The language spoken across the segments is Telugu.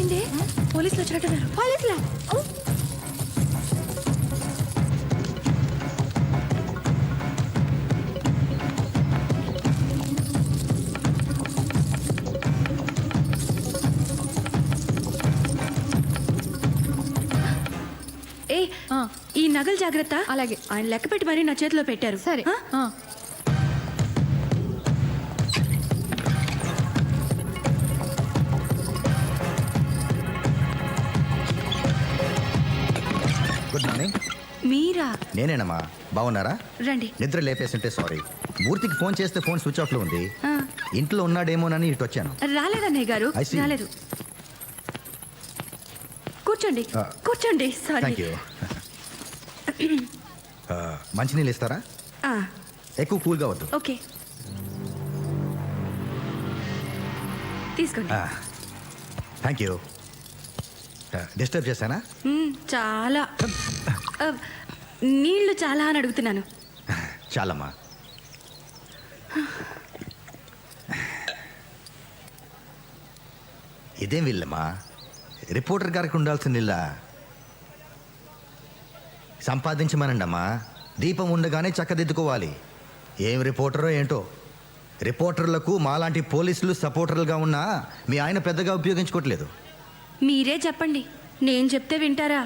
జరిగిందే? పోలీసులు వచ్చినట్టున్నారు. పోలీసులా? ఏ ఈ నగలు జాగ్రత్త. అలాగే. ఆయన లెక్క పెట్టి మరీ నా చేతిలో పెట్టారు. సరే. Good morning. మీరా? నేనేనమ్మా. బాగున్నారా? రండి. నిద్ర లేపేస్తుంటే సారీ. మూర్తికి ఫోన్ చేస్తే ఫోన్ స్విచ్ ఆఫ్ లో ఉంది. ఆ. ఇంట్లో ఉన్నాడేమోనని ఇటు వచ్చాను. రాలేదన్నయ్య గారు. I see. రాలేదు. కూర్చోండి. ఆ. కూర్చోండి. సారీ. Thank you. మంచినీళ్ళు ఇస్తారా? ఎక్కువ కూల్గా వద్దు. ఓకే, తీసుకోండి. Thank you. డిస్టర్బ్ చేశానా? చాలా నీళ్లు చాలా అని అడుగుతున్నాను. చాలమ్మా. ఇదేం వీళ్ళమ్మా, రిపోర్టర్ గారికి ఉండాల్సిన ఇల్లా? సంపాదించమనండి అమ్మా. దీపం ఉండగానే చక్కదిద్దుకోవాలి. ఏం రిపోర్టరో ఏంటో. రిపోర్టర్లకు మాలాంటి పోలీసులు సపోర్టర్లుగా ఉన్నా మీ ఆయన పెద్దగా ఉపయోగించుకోవట్లేదు. మీరే చెప్పండి, నేను చెప్తే వింటారా?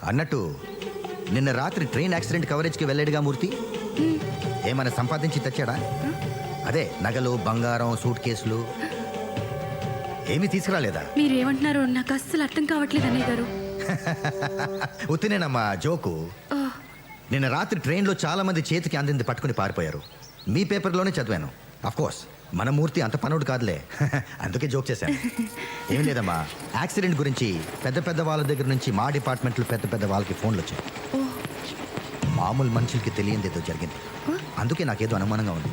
అన్నట్టు నిన్న రాత్రి ట్రైన్ యాక్సిడెంట్ కవరేజ్కి వెళ్ళాడుగా మూర్తి. ఏమైనా సంపాదించి తెచ్చాడా? అదే నగలు, బంగారం, సూట్ కేసులు ఏమీ తీసుకురాలేదా? మీరేమంటున్నారో నాకు అస్సలు అర్థం కావట్లేదు అన్నయ్య గారు. ఉత్తినేనమ్మా, జోకు. నిన్న రాత్రి ట్రైన్లో చాలా మంది చేతికి అందింది పట్టుకుని పారిపోయారు. మీ పేపర్లోనే చదివాను. కోర్స్ మన మూర్తి అంత పనుడు కాదులే. అందుకే జోక్ చేశాను. ఏం లేదమ్మా, యాక్సిడెంట్ గురించి పెద్ద పెద్ద వాళ్ళ దగ్గర నుంచి మా డిపార్ట్మెంట్లో పెద్ద పెద్ద వాళ్ళకి ఫోన్లు వచ్చాయి. మామూలు మనుషులకి తెలియంది ఏదో జరిగింది. అందుకే నాకేదో అనుమానంగా ఉంది.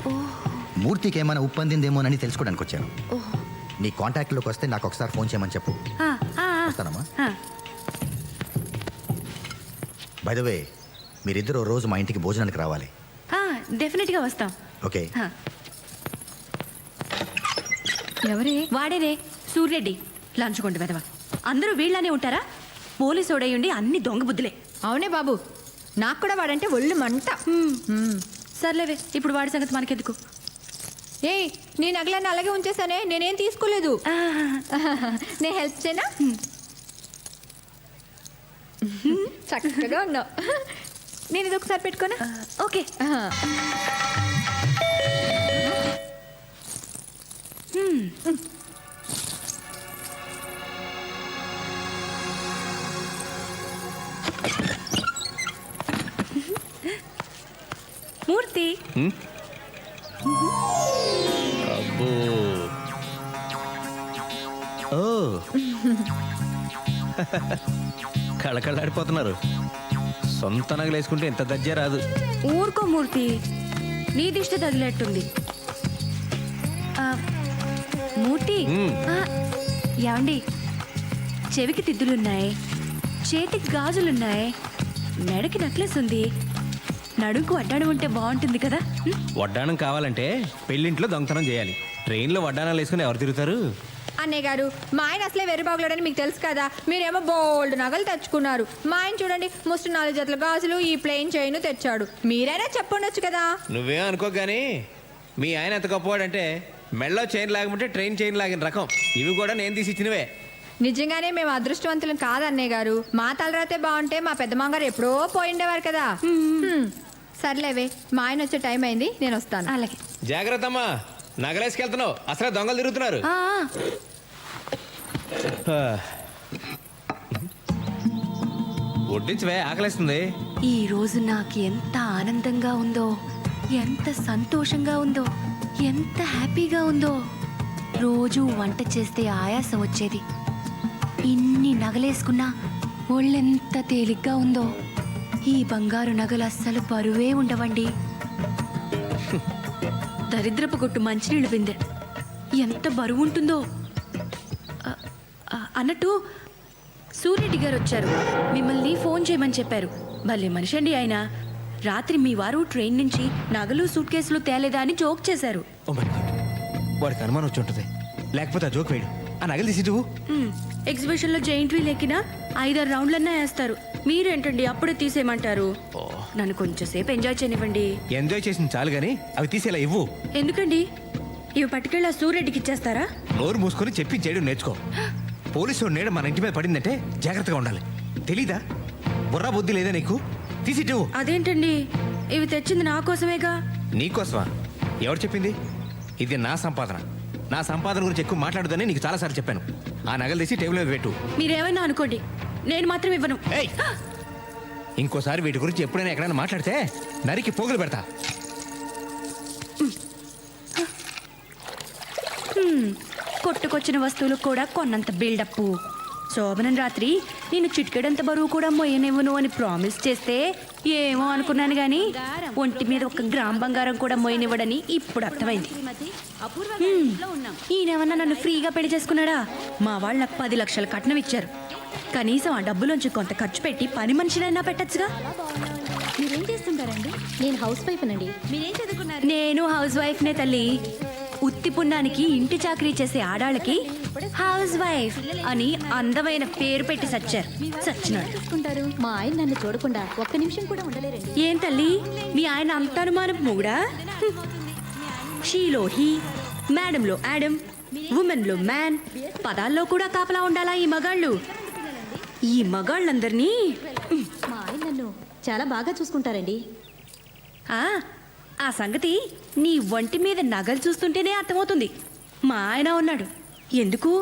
మూర్తికి ఏమైనా ఉప్పందిందేమోనని తెలుసుకోవడానికి వచ్చాను. నీ కాంటాక్ట్లోకి వస్తే నాకు ఒకసారి ఫోన్ చేయమని చెప్పు. వస్తానమ్మా. బై ద వే, మీరిద్దరూ రోజు మా ఇంటికి భోజనానికి రావాలి. డెఫినెట్గా వస్తాం. ఓకే. ఎవరే? వాడేనే, సూర్యరెడ్డి. లంచ్ కొంట వెదవా. అందరూ వీళ్ళనే ఉంటారా? పోలీసు ఓడయ్యుండి అన్ని దొంగ బుద్ధులే. అవునే బాబు, నాకు కూడా వాడంటే ఒళ్ళు మంట. సర్లేవే, ఇప్పుడు వాడి సంగతి మనకెందుకు. ఏయ్, నీ నగలన్నీ అలాగే ఉంచేసానే, నేనేం తీసుకోలేదు. నేను హెల్ప్ చేయనా? చక్కగా ఉన్నావు. నేను ఇది ఒకసారి పెట్టుకోనా? ఓకే. మూర్తి, అబ్బో, ఓ కళకళలాడిపోతున్నారు. సొంత నగలు వేసుకుంటే ఇంత దజ్జే రాదు. ఊరుకో మూర్తి, నీ దిష్టి తగిలేట్టుంది. మూర్తి, ఏమండి, చెవికి తిద్దులున్నాయి, చేతికి గాజులున్నాయి, మెడకి నెక్లెస్ ఉంది, నడుంకు వడ్డాణం ఉంటే బాగుంటుంది కదా. వడ్డాణం కావాలంటే పెళ్ళింట్లో దొంగతనం చేయాలి. ట్రైన్లో వడ్డాణాలు వేసుకుని ఎవరు తిరుగుతారు? అన్నయ్య గారు, మా ఆయన అసలే వెర్రిబాగులాడని మీకు తెలుసు కదా. మీరేమో బోల్డ్ నగలు తెచ్చుకున్నారు. మా ఆయన చూడండి, ముష్టి 4 జతల గాజులు, ఈ ప్లెయిన్ చైన్ తెచ్చాడు. మీరైనా చెప్పుండొచ్చు కదా. నువ్వేం అనుకో గానీ మీ ఆయన ఎంత గొప్పవాడంటే మెళ్ళో చైన్ లాగమంటే ట్రైన్ చైన్ లాగిన రకం. ఇవి కూడా నేను తీసి ఇచ్చినవే. నిజంగానే మేము అదృష్టవంతులం కాదు అన్నయ్య గారు. మా తలరాతే బాగుంటే మా పెద్ద మామగారు ఎప్పుడో పోయిండేవారు కదా. సర్లేవే, మా ఆయన వచ్చే టైం అయింది, నేను వస్తాను. అలాగే. జాగ్రత్త అమ్మా, నగలేసుకెళ్తున్నావు. అసలే దొంగలు తిరుగుతున్నారు. వడ్డించవే, ఆకలేస్తుంది. ఈ రోజు నాకు ఎంత ఆనందంగా ఉందో, ఎంత సంతోషంగా ఉందో, ఎంత హ్యాపీగా ఉందో. రోజు వంట చేస్తే ఆయాసం వచ్చేది. ఇన్ని నగలేసుకున్నా ఒళ్ళెంత తేలిగ్గా ఉందో. ఈ బంగారు నగలు అస్సలు బరువే ఉండవండి. దరిద్రపు కొట్టు మంచినీళ్ళు బిందె ఎంత బరువు ఉంటుందో. అన్నట్టు సూర్యరెడ్డి గారు వచ్చారు, మిమ్మల్ని ఫోన్ చేయమని చెప్పారు. భలే మనిషి అండి ఆయన. రాత్రి మీ వారు ట్రైన్ నుంచి నగలు, సూట్ కేసులు తేలేదా అని జోక్ చేశారు. వాడికి అనుమానం వచ్చి ఉంటుంది. లేకపోతే ఆ జోక్ వేయడు. ఆ నగలు తీసి నువ్వు ఎగ్జిబిషన్ లో జైంట్ వీల్ ఎక్కినా 5-6 రౌండ్లన్నా వేస్తారు. మీరేంటండి అప్పుడే తీసేయమంటారు? నన్ను కొంచెం సేపు ఎంజాయ్ చేయనివ్వండి. ఎంజాయ్ చేసింది చాలు గానీ అవి తీసేలా ఇవ్వు. ఎందుకండి? ఇవి పట్టుకెళ్ళి ఆ సూర్యరెడ్డికి ఇచ్చేస్తారా? నోరు మూసుకొని చెప్పి చేయడం నేర్చుకో. పోలీసు నీడ మన ఇంటి మీద పడిందంటే జాగ్రత్తగా ఉండాలి. తెలీదా? బుర్రా బుద్ధి లేదా నీకు? తీసిట్టు. అదేంటండి, ఇవి తెచ్చింది నా కోసమేగా. నీకోసమా? ఎవరు చెప్పింది? ఇది నా సంపాదన. నా సంపాదన గురించి ఎక్కువ మాట్లాడదని నీకు చాలాసార్లు చెప్పాను. ఆ నగలు తీసి టేబుల్ మీద పెట్టు. మీరేమైనా అనుకోండి, నేను మాత్రం ఇవ్వను. ఏయ్! ఇంకోసారి వీటి గురించి ఎప్పుడైనా ఎక్కడైనా మాట్లాడితే నరికి పోగులు పెడతా. కొట్టుకొచ్చిన వస్తువులు కూడా కొన్నంత బిల్డప్. శోభనం రాత్రి నేను చిటికెడంత బరువు కూడా మొయ్యనివ్వను అని ప్రామిస్ చేస్తే ఏమో అనుకున్నాను గాని ఒంటి మీద 1 గ్రామ్ బంగారం కూడా మొయ్యనివ్వడని ఇప్పుడు అర్థమైంది. ఈయనేమన్నా నన్ను ఫ్రీగా పెళ్లి చేసుకున్నాడా? మా వాళ్ళు నాకు 10 లక్షల కట్నం ఇచ్చారు. కనీసం ఆ డబ్బులోంచి కొంత ఖర్చు పెట్టి పని మనిషినైనా పెట్టచ్చుగా. మీరేం చేస్తుంటారండి? నేను హౌస్ వైఫ్ నండి. మీరేం చదువుకున్నారు? నేను హౌస్ వైఫ్ నే తల్లి. ఉత్తి పుణ్యానికి ఇంటి చాకరీ చేసే ఆడాళ్ళకి హౌస్ వైఫ్ అని అందమైన పేరు పెట్టి సచ్చారు. సచ్చినాడు. చూసుకుంటారు. మా ఆయన నన్ను చూడకుండా 1 నిమిషం కూడా ఉండలేరండి. ఏం తల్లి, మీ ఆయన అంత అనుమానం మొగుడా? షీలో హీ, మేడంలో యాడమ్, ఉమెన్ లో మ్యాన్, పదాల్లో కూడా కాపలా ఉండాలా ఈ మగాళ్ళు? ఈ మగాళ్ళందరినీ మా ఆయన నన్ను చాలా బాగా చూసుకుంటారండి. ఆ సంగతి నీ ఒంటి మీద నగలు చూస్తుంటేనే అర్థమవుతుంది. మా ఆయన ఉన్నాడు. ఎందుకు?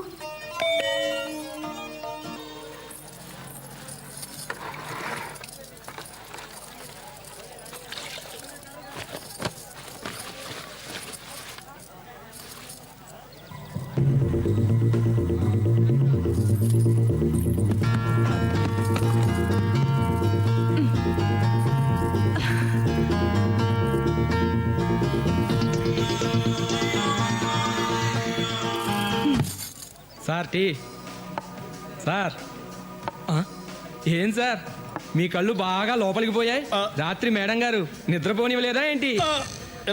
Sir tea sir. ఏం సార్ మీ కళ్ళు బాగా లోపలికి పోయాయి? రాత్రి మేడం గారు నిద్రపోనివ్వలేదా ఏంటి?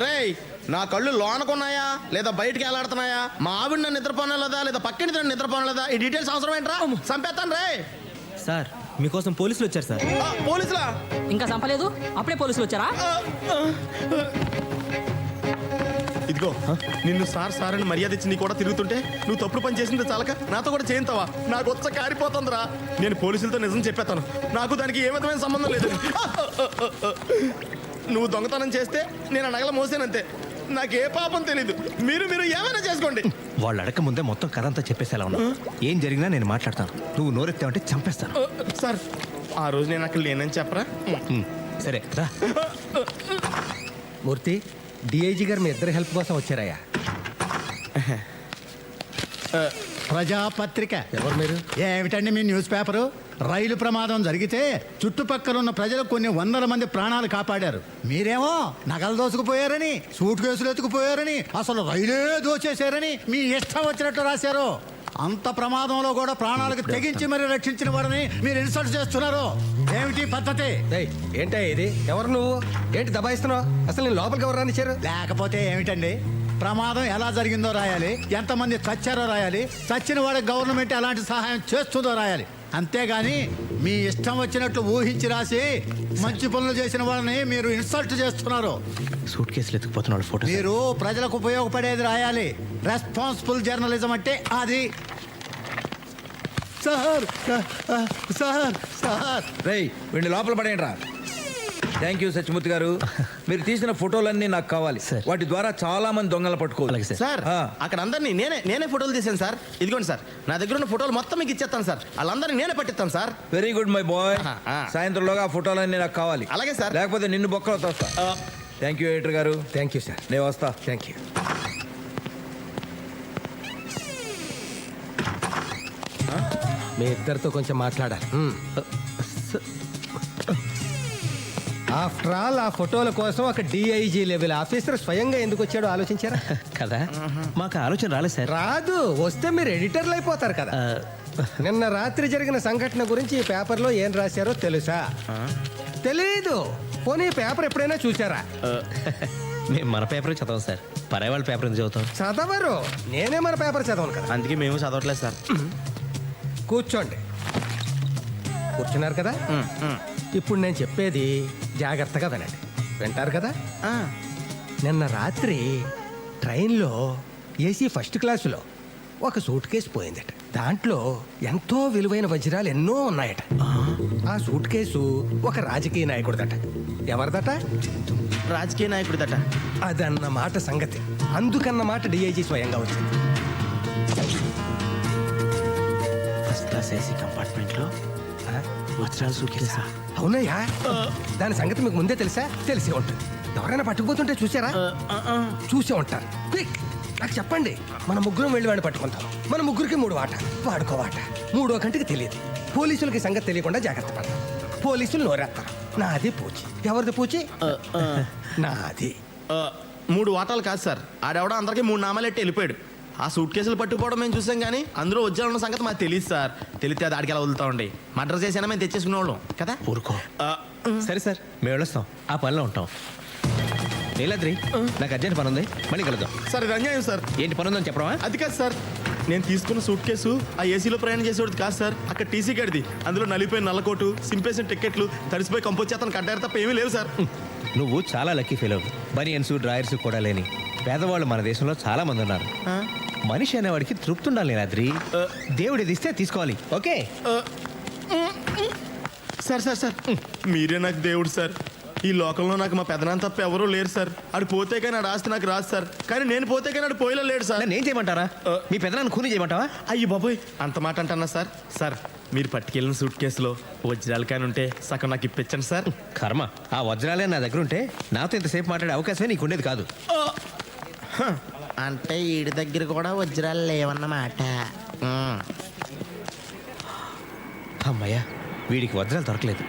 రేయ్, నా కళ్ళు లోనకున్నాయా లేదా బయటికి ఎలాడుతున్నాయా? మా ఆవిడ నన్ను నిద్రపోనలేదా లేదా పక్కన నిద్రపోనలేదా? ఈ డీటెయిల్స్ అవసరం ఏంట్రా? చంపేస్తాను రే. సార్ మీకోసం పోలీసులు వచ్చారు సార్. పోలీసులా? ఇంకా చంపలేదు, అప్పుడే పోలీసులు వచ్చారా? ఇదిగో, నిన్ను సార్ సార్ అని మర్యాద ఇచ్చి నీ కూడా తిరుగుతుంటే నువ్వు తప్పుడు పని చేసింది చాలక నాతో కూడా చేయింతావా? నాకు వచ్చ కారిపోతుందిరా. నేను పోలీసులతో నిజం చెప్పేస్తాను. నాకు దానికి ఏ విధమైన సంబంధం లేదు. నువ్వు దొంగతనం చేస్తే నేను ఆ నగల మోసానంతే. నాకే పాపం తెలీదు. మీరు ఏమైనా చేసుకోండి. వాళ్ళు అడగక ముందే మొత్తం కథ అంతా చెప్పేసేలా ఉన్నా. ఏం జరిగినా నేను మాట్లాడతాను. నువ్వు నోరెత్తావంటే చంపేస్తాను. సార్, ఆ రోజు నేను అక్కడ లేనని చెప్పరా? సరే రా. మూర్తి, డిఐజీ గారు మీ ఇద్దరి హెల్ప్ కోసం వచ్చారయ్యా. ప్రజాపత్రిక. ఎవరు మీరు? ఏమిటండి మీ న్యూస్ పేపరు? రైలు ప్రమాదం జరిగితే చుట్టుపక్కల ఉన్న ప్రజలు కొన్ని వందల మంది ప్రాణాలు కాపాడారు. మీరేమో నగలు దోసుకుపోయారని, సూట్ కేసులు ఎత్తుకుపోయారని, అసలు రైలే దోచేశారని మీ ఇష్టం వచ్చినట్టు రాశారు. అంత ప్రమాదంలో కూడా ప్రాణాలకు తెగించి మరి రక్షించిన వారిని మీరు ఇన్సల్ట్ చేస్తున్నారు. ఏమిటి పద్ధతి? ఏంటా ఇది? ఎవరు నువ్వు? ఏంటి దబాయిస్తున్నావు? అసలు నేను లోపలికి ఎవరు రానిచ్చారు? లేకపోతే ఏమిటండి? ప్రమాదం ఎలా జరిగిందో రాయాలి, ఎంతమంది చచ్చారో రాయాలి, చచ్చిన వాడికి గవర్నమెంట్ ఎలాంటి సహాయం చేస్తుందో రాయాలి. అంతేగాని మీ ఇష్టం వచ్చినట్లు ఊహించి రాసి మంచి పనులు చేసిన వాళ్ళని మీరు ఇన్సల్ట్ చేస్తున్నారు. సూట్ కేసులు ఎత్తుకుపోతున్న వాళ్ళ ఫోటో. మీరు ప్రజలకు ఉపయోగపడేది రాయాలి. రెస్పాన్సిబుల్ జర్నలిజం అంటే అది. సార్ సార్ సార్ రేయ్, వీడిని లోపల పడేయండి రా. థ్యాంక్ యూ సత్యమూర్తి గారు. మీరు తీసిన ఫోటోలన్నీ నాకు కావాలి. వాటి ద్వారా చాలా మంది దొంగలు పట్టుకోవాలి సార్. అక్కడ అందరినీ నేనే ఫోటోలు తీసాను సార్. ఇదిగోండి సార్, నా దగ్గర ఉన్న ఫోటోలు మొత్తం మీకు ఇచ్చేస్తాను సార్. వాళ్ళందరినీ నేనే పట్టిస్తాను sir. Very good my boy. ఆ. సాయంత్రంలోగా ఆ ఫోటోలన్నీ నాకు కావాలి. అలాగే సార్. లేకపోతే నిన్ను బొక్కలో తోస్తా. థ్యాంక్ యూ ఎడిటర్ గారు. Thank you sir. నేను వస్తా. Thank you. మీ ఇద్దరితో కొంచెం మాట్లాడాలి. ఆఫ్టర్ ఆల్ ఆ ఫోటోల కోసం ఒక డిఐజీ లెవెల్ ఆఫీసర్ స్వయంగా ఎందుకు వచ్చాడో ఆలోచించారా? కదా, మాకు ఆలోచన రాలేదు సార్. రాదు, వస్తే మీరు ఎడిటర్లు అయిపోతారు కదా. నిన్న రాత్రి జరిగిన సంఘటన గురించి ఈ పేపర్లో ఏం రాశారో తెలుసా? తెలీదు. పోనీ పేపర్ ఎప్పుడైనా చూసారా? మేము మన పేపర్ చదవం సార్ పరాయి వాళ్ళ పేపర్ ఎందుకు చదువుతాం? చదవరు, నేనే మన పేపర్ చదవను కదా. అందుకే మేము చదవట్లేదు సార్. కూర్చోండి. కూర్చున్నారు కదా. ఇప్పుడు నేను చెప్పేది జాగ్రత్తగా వినండి. వింటారు కదా. నిన్న రాత్రి ట్రైన్లో ఏసీ ఫస్ట్ క్లాసులో ఒక సూట్ కేసు పోయిందట. దాంట్లో ఎంతో విలువైన వజ్రాలు ఎన్నో ఉన్నాయట. ఆ సూట్ కేసు ఒక రాజకీయ నాయకుడిదట. ఎవరిదట? రాజకీయ నాయకుడిదట. అదన్నమాట సంగతి. అందుకన్నమాట డిఐజీ స్వయంగా వచ్చింది. ఫస్ట్ క్లాస్ ఏసీ కంపార్ట్మెంట్ లో వజ్రాలు సూట్ కేసా? అవునయ్యా, దాని సంగతి మీకు ముందే తెలుసా? తెలిసే ఉంటుంది. ఎవరైనా పట్టుకుపోతుంటే చూసారా? చూసే ఉంటారు. క్విక్, నాకు చెప్పండి. మన ముగ్గురం వెళ్ళి వాడిని పట్టుకుంటాం. మన ముగ్గురికి 3 వాట, వాడుకో వాట. 3వ కంటికి తెలియదు. పోలీసులకి సంగతి తెలియకుండా జాగ్రత్త పడతాం. పోలీసులు నోరేస్తారు. నాది పూచి. ఎవరిది పూచి? నాది. 3 వాటాలు కాదు సార్, ఆడెవడో అందరికి 3 నామాలు ఎట్టి వెళ్ళిపోయాడు. ఆ సూట్ కేసులు పట్టుకుపోవడం మేము చూసాం, కానీ అందులో వజ్రాలు ఉన్న సంగతి మాకు తెలియదు సార్. తెలిస్తే అది ఆడికి ఎలా వదులుతా ఉండి మర్డర్ చేసినా మేము తెచ్చేసుకునే వాళ్ళం కదా. ఊరుకో. సరే సార్, మేము వెళ్ళొస్తాం. ఆ పనిలో ఉంటాం. నీలాద్రి, నాకు అర్జెంట్ పని ఉంది, మళ్ళీ కలుద్దాం. సార్ ఇది అన్యాయం సార్. ఏంటి పని ఉందని చెప్పడమా? అది కాదు సార్, నేను తీసుకున్న సూట్ కేసు ఆ ఏసీలో ప్రయాణం చేసేవాడు కాదు సార్. అక్కడ టీసీ గడిది. అందులో నలిపోయిన నల్లకోటు, సింపేసిన టికెట్లు, తడిసిపోయి కంపొచ్చేతను కట్టారు తప్ప ఏమీ లేవు సార్. నువ్వు చాలా లక్కీ ఫీల్ అవ్వు. బనియన్స్ డ్రాయర్స్ కూడా లేని పేదవాళ్ళు మన దేశంలో చాలా మంది ఉన్నారు. మనిషి అనేవాడికి తృప్తి ఉండాలి నీలాద్రి. దేవుడు ఇది ఇస్తే తీసుకోవాలి. ఓకే సార్ సార్ సార్ మీరే నాకు దేవుడు సార్. ఈ లోకంలో నాకు మా పెదనాన్న తప్ప ఎవరూ లేరు సార్. ఆడు పోతే కానీ ఆడు ఆస్తి నాకు రాదు సార్. కానీ నేను పోతే కానీ ఆడు పోయిలో లేడు సార్. నేను చేయమంటారా? మీ పెదనాన్ని కూని చేయమంటావా? అయ్యి బాబోయ్, అంత మాట అంటున్నా సార్. సార్ మీరు పట్టుకెళ్ళిన సూట్ కేసులో వజ్రాలు కానీ ఉంటే సగం నాకు ఇప్పించండి సార్. కర్మ, ఆ వజ్రాలే నా దగ్గర ఉంటే నాతో ఇంతసేపు మాట్లాడే అవకాశమే నీకు ఉండేది కాదు. అంటే వీడి దగ్గర కూడా వజ్రాలు లేవన్నమాట. అమ్మయ్యా, వీడికి వజ్రాలు దొరకలేదు.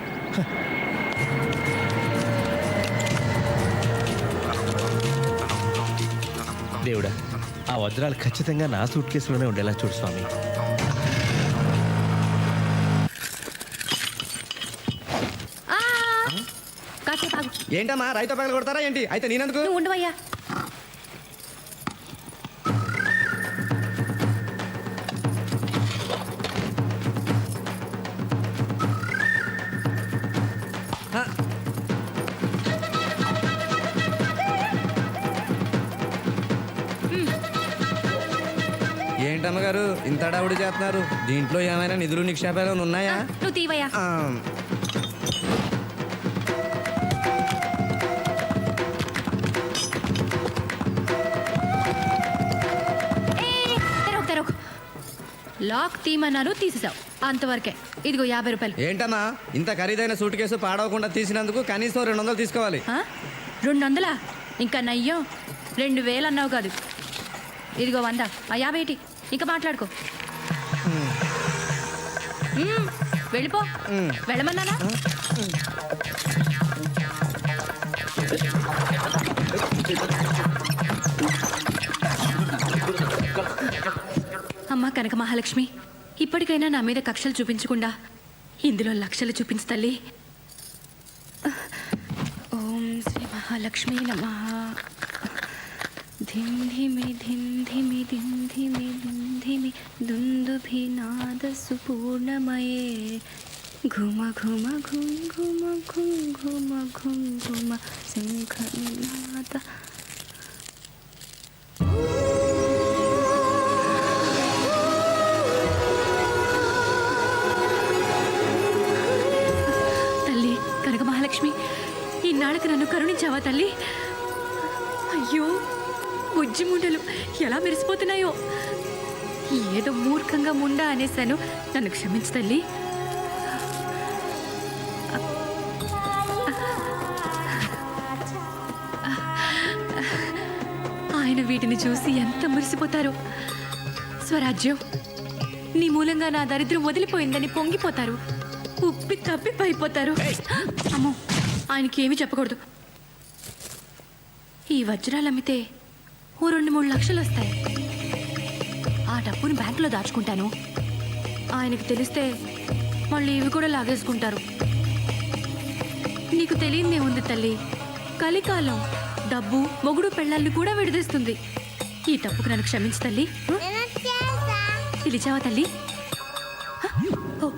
దేవుడా, ఆ వజ్రాలు ఖచ్చితంగా నా సూట్ కేసులోనే ఉండేలా చూడు స్వామి. కాసేపు ఆగు. ఏంటమ్మా, రైతు పగలు కొడతారా ఏంటి? అయితే నేనెందుకు? నువ్వు ఉండవయ్యా. ఏంటమ్మగారు ఇంత డౌడి చేస్తున్నారు? దీంట్లో ఏమైనా నిధులు నిక్షేపాలు ఉన్నాయా? నువ్వు తీవయ్యా. తెరవకు. లాక్ తీయమన్నారు, తీసేసావు. అంతవరకే. ఇదిగో 50 రూపాయలు. ఏంటమ్మా, ఇంత ఖరీదైన సూట్ కేసు పాడవకుండా తీసినందుకు కనీసం 200 తీసుకోవాలి. 200? ఇంకా నయ్యం. 2000 అన్నావు కాదు. ఇదిగో 100. ఆ 50 ఏంటి? ఇంకా మాట్లాడుకో. వెళ్ళిపో. వెళ్ళమన్నానా? అమ్మా కనక మహాలక్ష్మి, ఇప్పటికైనా నా మీద కక్షలు చూపించకుండా ఇందులో లక్షలు చూపించు తల్లి. ఓం శ్రీ మహాలక్ష్మి నమః. ధిం ధిమి ధిం ధిమి ధిం ధిమి ధిం ధిమి దుందుభినాద సుపూర్ణమయే ఘుమ ఘుమ ఘుం ఘుమ ఘుం ఘుమ ఘుం ఘుమ శంఖనాద. తల్లి కనక మహాలక్ష్మి, ఇన్నాళ్ళకి నన్ను కరుణించావా తల్లి? అయ్యో, బుజ్జి ముండలు ఎలా మెరిసిపోతున్నాయో. ఏదో మూర్ఖంగా ముండా అనేశాను, నన్ను క్షమించు తల్లి. ఆయన వీటిని చూసి ఎంత మురిసిపోతారో. స్వరాజ్యం, నీ మూలంగా నా దరిద్రం వదిలిపోయిందని పొంగిపోతారు. ఉప్పి తప్పి పడిపోతారు. అమ్మో, ఆయనకి ఏమీ చెప్పకూడదు. ఈ వజ్రాలు అమ్మితే ఓ 2-3 లక్షలు వస్తాయి. ఆ డబ్బుని బ్యాంకులో దాచుకుంటాను. ఆయనకి తెలిస్తే మళ్ళీ ఇవి కూడా లాగేసుకుంటారు. నీకు తెలియదే ఉంది తల్లి, కలికాలం డబ్బు మొగుడు పెళ్ళాన్ని కూడా విడదీస్తుంది. ఈ తప్పుకు నన్ను క్షమించు తల్లి. పిలిచావా తల్లి? ఓ